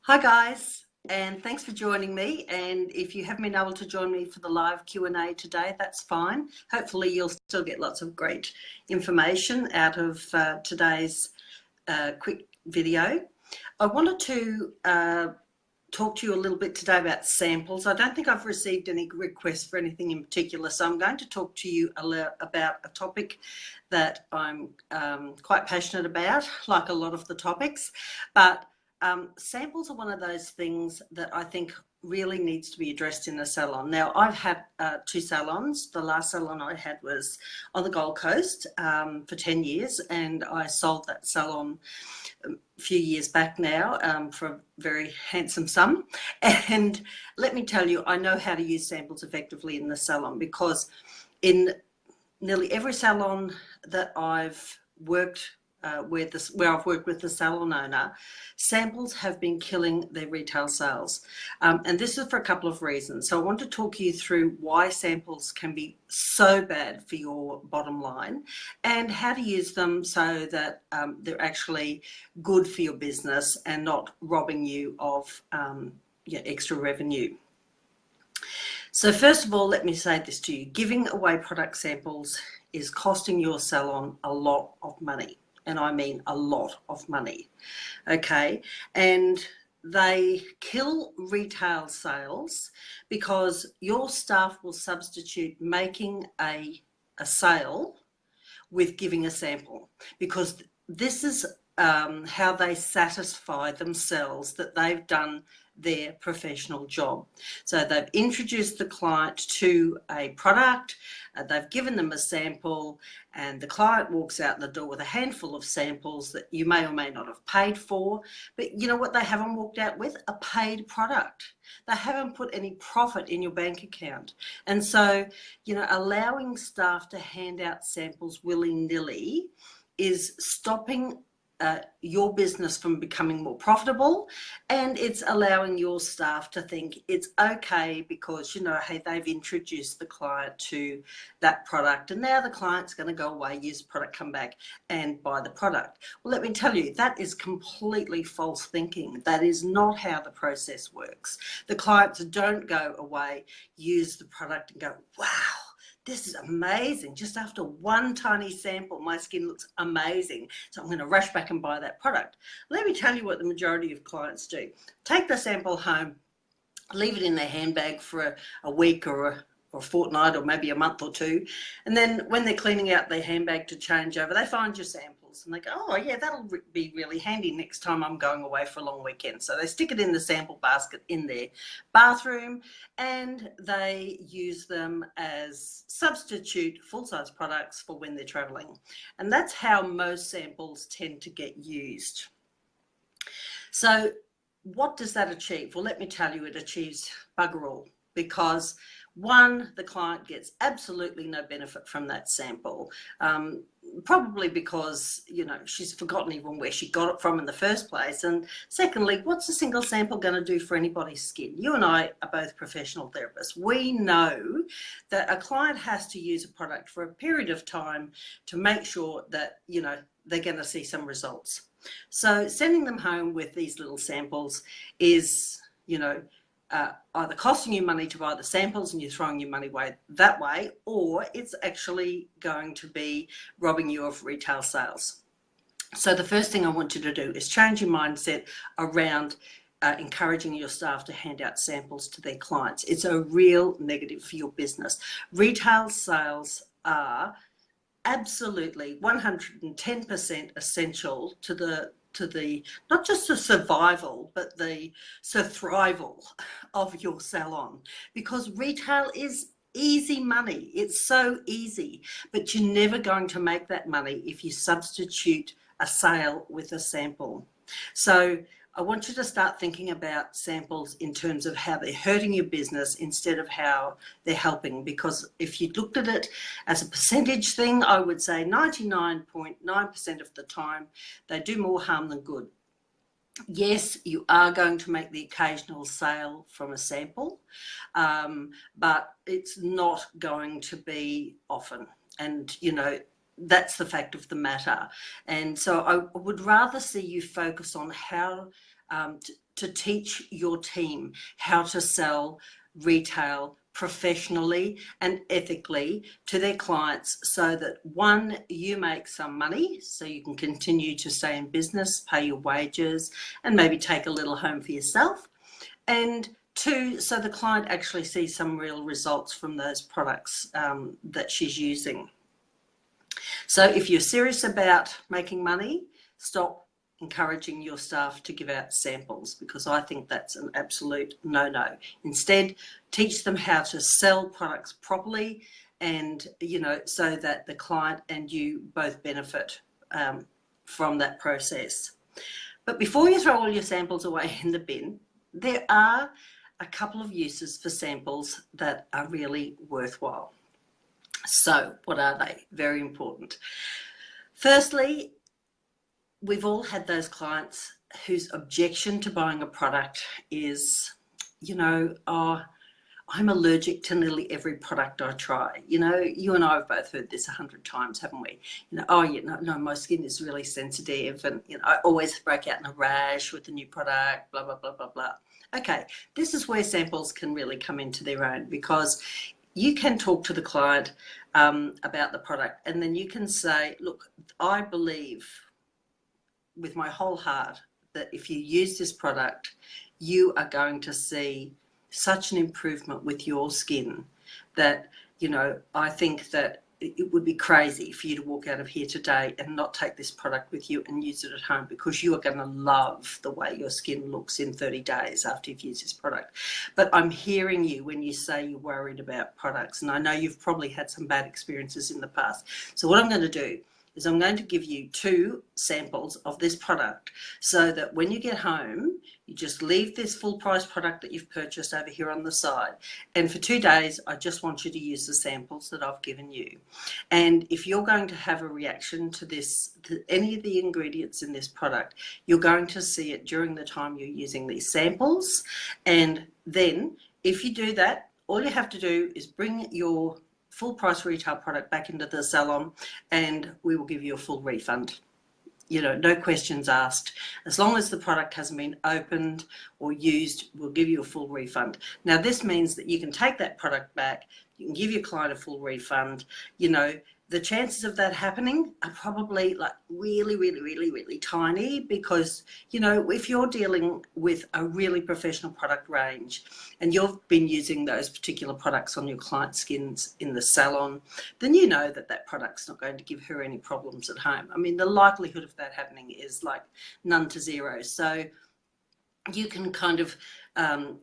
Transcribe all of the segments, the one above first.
Hi guys, and thanks for joining me. And if you haven't been able to join me for the live Q&A today, that's fine. Hopefully you'll still get lots of great information out of today's quick video. I wanted to talk to you a little bit today about samples. I don't think I've received any requests for anything in particular, so I'm going to talk to you about a topic that I'm quite passionate about, like a lot of the topics, but samples are one of those things that I think really needs to be addressed in a salon. Now, I've had two salons. The last salon I had was on the Gold Coast for 10 years, and I sold that salon a few years back now for a very handsome sum. And let me tell you, I know how to use samples effectively in the salon, because in nearly every salon that I've worked where I've worked with the salon owner, samples have been killing their retail sales. And this is for a couple of reasons. So I want to talk you through why samples can be so bad for your bottom line and how to use them so that they're actually good for your business and not robbing you of extra revenue. So first of all, let me say this to you. Giving away product samples is costing your salon a lot of money. And I mean a lot of money, okay? And they kill retail sales because your staff will substitute making a sale with giving a sample, because this is how they satisfy themselves that they've done their professional job. So they've introduced the client to a product, they've given them a sample, and the client walks out the door with a handful of samples that you may or may not have paid for. But you know what they haven't walked out with? A paid product. They haven't put any profit in your bank account. And so, allowing staff to hand out samples willy-nilly is stopping your business from becoming more profitable, and it's allowing your staff to think it's okay because, hey, they've introduced the client to that product, and now the client's going to go away, use the product, come back and buy the product. Well, let me tell you, that is completely false thinking. That is not how the process works. The clients don't go away, use the product and go, wow, this is amazing. Just after one tiny sample, my skin looks amazing, so I'm going to rush back and buy that product. Let me tell you what the majority of clients do. Take the sample home, leave it in their handbag for a week or a fortnight or maybe a month or two, and then when they're cleaning out their handbag to change over, they find your samples and they go, oh yeah, that'll be really handy next time I'm going away for a long weekend. So they stick it in the sample basket in their bathroom and they use them as substitute full-size products for when they're traveling. And that's how most samples tend to get used. So what does that achieve? Well, let me tell you, it achieves bugger all, because one, the client gets absolutely no benefit from that sample, probably because, she's forgotten even where she got it from in the first place. And secondly, what's a single sample going to do for anybody's skin? You and I are both professional therapists. We know that a client has to use a product for a period of time to make sure that, they're going to see some results. So sending them home with these little samples is, either costing you money to buy the samples and you're throwing your money away that way, or it's actually going to be robbing you of retail sales. So the first thing I want you to do is change your mindset around encouraging your staff to hand out samples to their clients. It's a real negative for your business. Retail sales are absolutely 110% essential to the not just the survival but the thrival of your salon, because retail is easy money. It's so easy, but you're never going to make that money if you substitute a sale with a sample. So I want you to start thinking about samples in terms of how they're hurting your business instead of how they're helping. Because if you looked at it as a percentage thing, I would say 99.9% of the time, they do more harm than good. Yes, you are going to make the occasional sale from a sample, but it's not going to be often. And, that's the fact of the matter. And so I would rather see you focus on how to teach your team how to sell retail professionally and ethically to their clients, so that one, you make some money so you can continue to stay in business, pay your wages, and maybe take a little home for yourself, and two, so the client actually sees some real results from those products that she's using. So if you're serious about making money, stop encouraging your staff to give out samples, because I think that's an absolute no-no. Instead, teach them how to sell products properly, and, you know, so that the client and you both benefit from that process. But before you throw all your samples away in the bin, there are a couple of uses for samples that are really worthwhile. So what are they? Very important. Firstly, we've all had those clients whose objection to buying a product is, you know, oh, I'm allergic to nearly every product I try. You know, you and I have both heard this 100 times, haven't we? You know, oh, you know, no, my skin is really sensitive, and, you know, I always break out in a rash with a new product, blah, blah, blah, blah, blah. Okay, this is where samples can really come into their own, because you can talk to the client about the product, and then you can say, look, I believe with my whole heart that if you use this product, you are going to see such an improvement with your skin that, you know, I think that it would be crazy for you to walk out of here today and not take this product with you and use it at home, because you are going to love the way your skin looks in 30 days after you've used this product. But I'm hearing you when you say you're worried about products, and I know you've probably had some bad experiences in the past. So what I'm going to do is I'm going to give you 2 samples of this product, so that when you get home, you just leave this full price product that you've purchased over here on the side. And for 2 days, I just want you to use the samples that I've given you. And if you're going to have a reaction to this, to any of the ingredients in this product, you're going to see it during the time you're using these samples. And then if you do that, all you have to do is bring your full price retail product back into the salon, and we will give you a full refund. You know, no questions asked. As long as the product hasn't been opened or used, we'll give you a full refund. Now, this means that you can take that product back, you can give your client a full refund. You know, the chances of that happening are probably like really, really, really, really tiny, because, you know, if you're dealing with a really professional product range and you've been using those particular products on your client's skins in the salon, then you know that that product's not going to give her any problems at home. I mean, the likelihood of that happening is like none to zero. So you can kind of,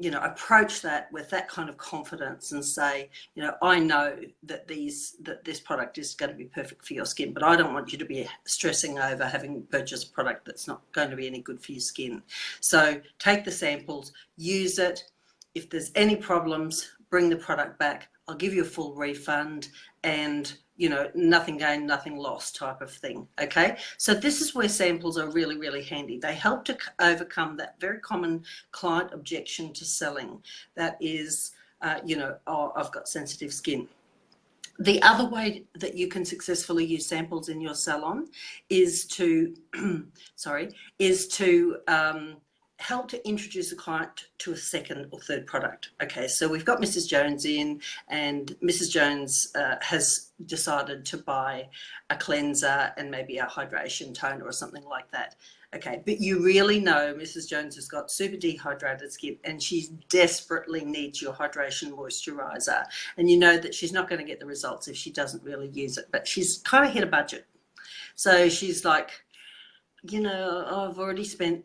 you know, approach that with that kind of confidence and say, you know, I know that this product is going to be perfect for your skin, but I don't want you to be stressing over having purchased a product that's not going to be any good for your skin. So take the samples, use it. If there's any problems, bring the product back. I'll give you a full refund, and, you know, nothing gained, nothing lost type of thing. Okay, so this is where samples are really, really handy. They help to overcome that very common client objection to selling. That is, you know, oh, I've got sensitive skin. The other way that you can successfully use samples in your salon is to, help to introduce a client to a second or third product. Okay, so we've got Mrs. Jones in, and Mrs. Jones has decided to buy a cleanser and maybe a hydration toner or something like that. Okay, but you really know Mrs. Jones has got super dehydrated skin, and she desperately needs your hydration moisturiser. And you know that she's not going to get the results if she doesn't really use it, but she's kind of hit a budget. So she's like, you know, I've already spent,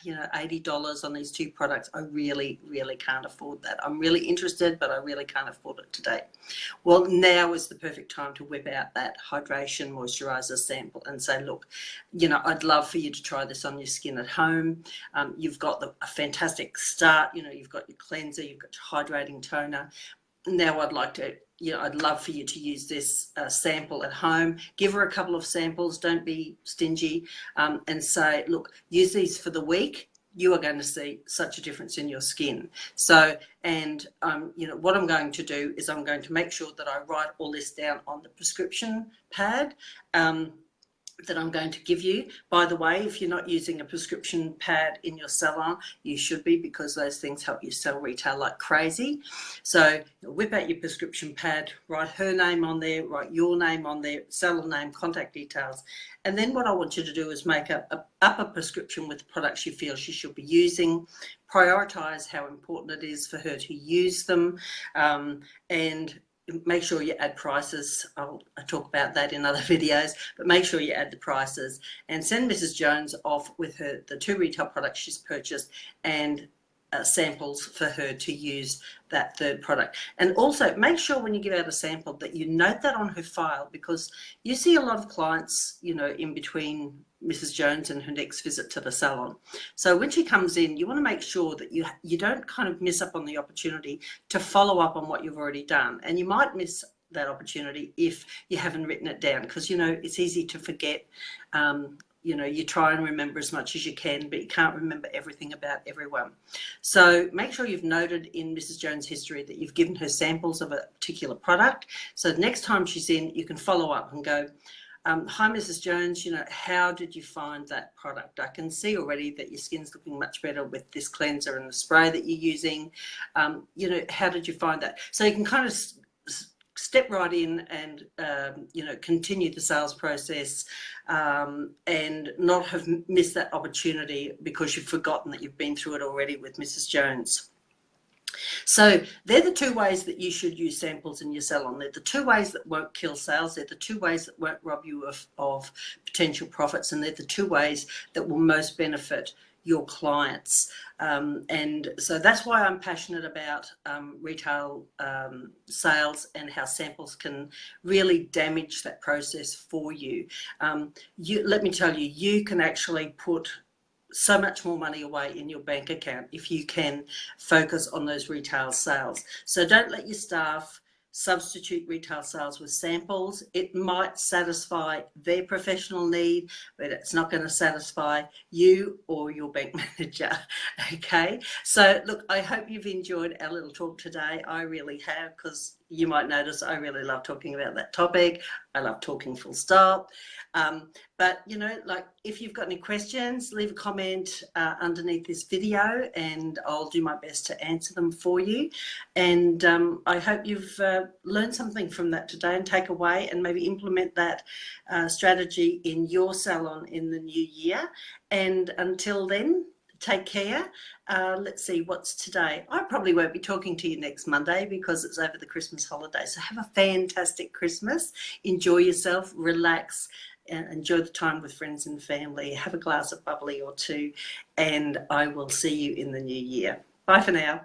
you know, $80 on these 2 products. I really, really can't afford that. I'm really interested, but I really can't afford it today. Well, now is the perfect time to whip out that hydration moisturizer sample and say, look, you know, I'd love for you to try this on your skin at home. You've got a fantastic start. You know, you've got your cleanser, you've got your hydrating toner. Now I'd like to, you know, I'd love for you to use this sample at home. Give her a couple of samples, don't be stingy, and say, look, use these for the week. you are going to see such a difference in your skin. So, and you know, what I'm going to do is I'm going to make sure that I write all this down on the prescription pad that I'm going to give you. By the way, if you're not using a prescription pad in your salon, you should be, because those things help you sell retail like crazy. So whip out your prescription pad, write her name on there, write your name on there, salon name, contact details. And then what I want you to do is make up a prescription with the products you feel she should be using, prioritise how important it is for her to use them, and make sure you add prices. I'll talk about that in other videos, but make sure you add the prices, and send Mrs. Jones off with the 2 retail products she's purchased and samples for her to use that 3rd product. And also make sure when you give out a sample that you note that on her file, because you see a lot of clients, you know, in between Mrs. Jones and her next visit to the salon. So when she comes in, you want to make sure that you don't kind of miss up on the opportunity to follow up on what you've already done. And you might miss that opportunity if you haven't written it down, because, you know, it's easy to forget. You know, you try and remember as much as you can, but you can't remember everything about everyone. So make sure you've noted in Mrs. Jones' history that you've given her samples of a particular product. So the next time she's in, you can follow up and go, hi, Mrs. Jones, you know, how did you find that product? I can see already that your skin's looking much better with this cleanser and the spray that you're using. You know, how did you find that? So you can kind of step right in and, you know, continue the sales process and not have missed that opportunity because you've forgotten that you've been through it already with Mrs. Jones. So they're the 2 ways that you should use samples in your salon. They're the 2 ways that won't kill sales. They're the 2 ways that won't rob you of potential profits. And they're the 2 ways that will most benefit your clients. And so that's why I'm passionate about retail sales and how samples can really damage that process for you. Let me tell you, you can actually put so much more money away in your bank account if you can focus on those retail sales. So don't let your staff substitute retail sales with samples. It might satisfy their professional need, but it's not going to satisfy you or your bank manager. Okay, so look, I hope you've enjoyed our little talk today. I really have, because you might notice I really love talking about that topic. I love talking full stop. But, you know, like, if you've got any questions, leave a comment underneath this video and I'll do my best to answer them for you. And I hope you've learned something from that today and take away and maybe implement that strategy in your salon in the new year. And until then, take care. Let's see, what's today? I probably won't be talking to you next Monday because it's over the Christmas holiday. So have a fantastic Christmas. Enjoy yourself, relax, and enjoy the time with friends and family. Have a glass of bubbly or 2, and I will see you in the new year. Bye for now.